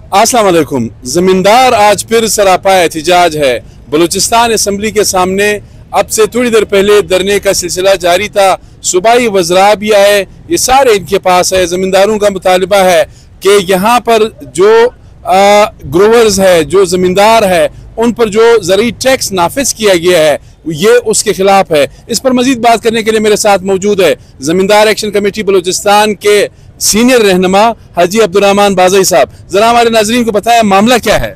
अस्सलाम वालेकुम। जमींदार आज फिर सरापा एहतिजाज है। बलूचिस्तान असम्बली के सामने अब से थोड़ी देर पहले धरने का सिलसिला जारी था। सूबाई वज़रा भी आए, ये सारे इनके पास है। जमींदारों का मुतालबा है कि यहाँ पर जो ग्रोवर्स है, जो जमींदार है, उन पर जो ज़रूरी टैक्स नाफिज किया गया है ये उसके खिलाफ है। इस पर मजीद बात करने के लिए मेरे साथ मौजूद है जमींदार एक्शन कमेटी बलूचिस्तान के सीनियर रहनुमा हाजी अब्दुर्रहमान बाज़ई साहब। जरा हमारे नाजरीन को बताया मामला क्या है।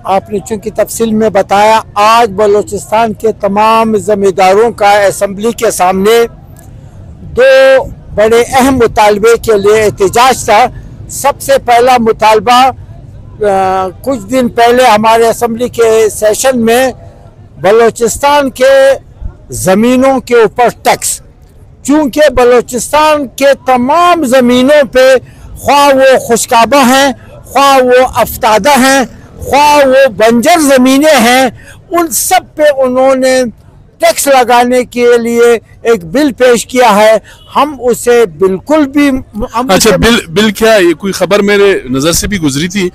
आपने चूंकि तफसील में बताया, आज बलूचिस्तान के तमाम जमींदारों का असम्बली के सामने दो बड़े अहम मुतालबे के लिए एहतजाज था। सबसे पहला मुतालबा कुछ दिन पहले हमारे असम्बली के सेशन में बलूचिस्तान के ज़मीनों के ऊपर टैक्स, चूँकि बलूचिस्तान के तमाम ज़मीनों पे ख्वाह वो खुशकाबा हैं, ख्वाह वो अफ्तादा हैं, ख्वाह वो बंजर ज़मीनें हैं, उन सब पे उन्होंने टैक्स लगाने के लिए एक बिल पेश किया है। हम उसे बिल्कुल भी अच्छा, बिल क्या है? ये कोई खबर मेरे नज़र से भी गुजरी थी।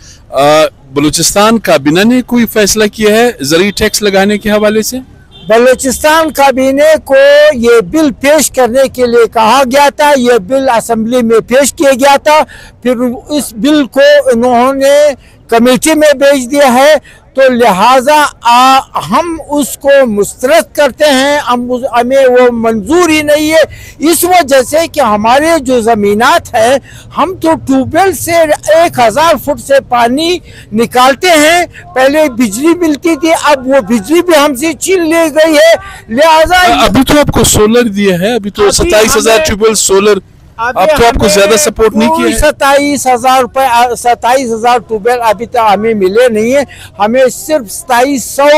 बलूचिस्तान काबीना ने कोई फैसला किया है ज़रूरी टैक्स लगाने के हवाले से? बलूचिस्तान काबीने को ये बिल पेश करने के लिए कहा गया था। ये बिल असम्बली में पेश किया गया था, फिर इस बिल को उन्होंने कमेटी में भेज दिया है। तो लिहाजा हम उसको मुस्तरद करते हैं, हमें वो मंजूर ही नहीं है। इस वजह से कि हमारे जो ज़मीनात है, हम तो ट्यूबवेल से 1000 फुट से पानी निकालते हैं। पहले बिजली मिलती थी, अब वो बिजली भी हमसे छीन ली गई है। लिहाजा अभी तो आपको सोलर दिया है, अभी तो 27,000 ट्यूबवेल सोलर, अब तो आपको ज्यादा सपोर्ट नहीं किया है। 27,000 रुपए, 27,000 ट्यूबवेल अभी तक हमें मिले नहीं है। हमें सिर्फ 2700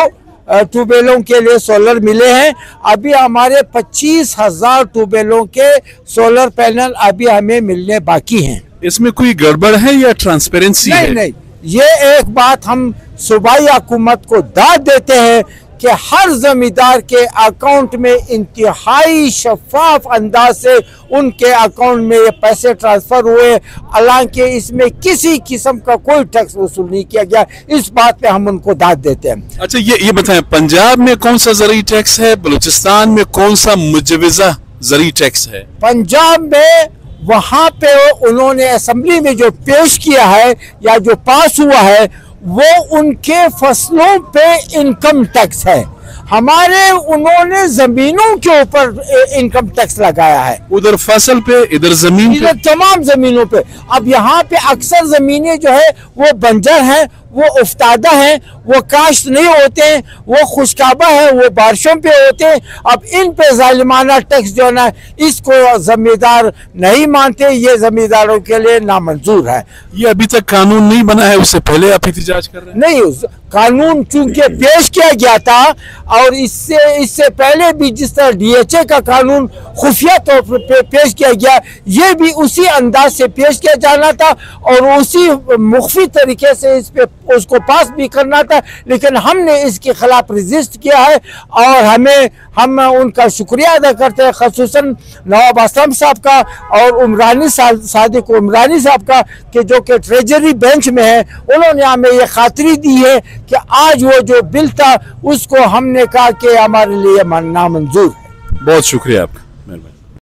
ट्यूबवेलों के लिए सोलर मिले हैं। अभी हमारे 25,000 ट्यूबवेलों के सोलर पैनल अभी हमें मिलने बाकी हैं। इसमें कोई गड़बड़ है या ट्रांसपेरेंसी है? नहीं, ये एक बात हम सूबाई हुकूमत को दाद देते हैं कि हर जमींदार के अकाउंट में इंतहाई शफाफ अंदाज से उनके अकाउंट में ये पैसे ट्रांसफ़र हुए, हालांकि इसमें किसी किस्म का कोई टैक्स वसूल नहीं किया गया। इस बात पे हम उनको दाद देते हैं। अच्छा, ये बताएं, पंजाब में कौन सा ज़रूरी टैक्स है, बलूचिस्तान में कौन सा मुजवज़ा ज़रूरी टैक्स है? पंजाब में वहाँ पे उन्होंने असम्बली में जो पेश किया है या जो पास हुआ है वो उनके फसलों पे इनकम टैक्स है। हमारे उन्होंने जमीनों के ऊपर इनकम टैक्स लगाया है। उधर फसल पे, इधर जमीन पे, इधर तमाम जमीनों पे। अब यहाँ पे अक्सर जमीनें जो है वो बंजर हैं, वो उफ्तादा हैं, वो काश्त नहीं होते हैं, वो खुशकाबा है, वो बारिशों पे होते हैं। अब इन पे जालिमाना टैक्स जो है ना, इसको जमींदार नहीं मानते, ये जमींदारों के लिए नामंजूर है। ये अभी तक कानून नहीं बना है, उससे पहले आप एहतिजाज कर रहे हैं? नहीं, कानून चूंकि पेश किया गया था और इससे पहले भी जिस तरह DHA का कानून खुफिया तौर पर पेश किया गया, ये भी उसी अंदाज से पेश किया जाना था और उसी मुख्फी तरीके से इस पे उसको पास भी करना था। लेकिन हमने इसके खिलाफ रजिस्ट किया है और हम उनका शुक्रिया अदा करते हैं, खसूसन नवाब असलम साहब का और उमरानी सादिक उमरानी साहब का, कि जो कि ट्रेजरी बेंच में है। उन्होंने हमें ये खातरी दी है कि आज वो जो बिल था उसको हमने कहा कि हमारे लिए नामंजूर है। बहुत शुक्रिया आपका।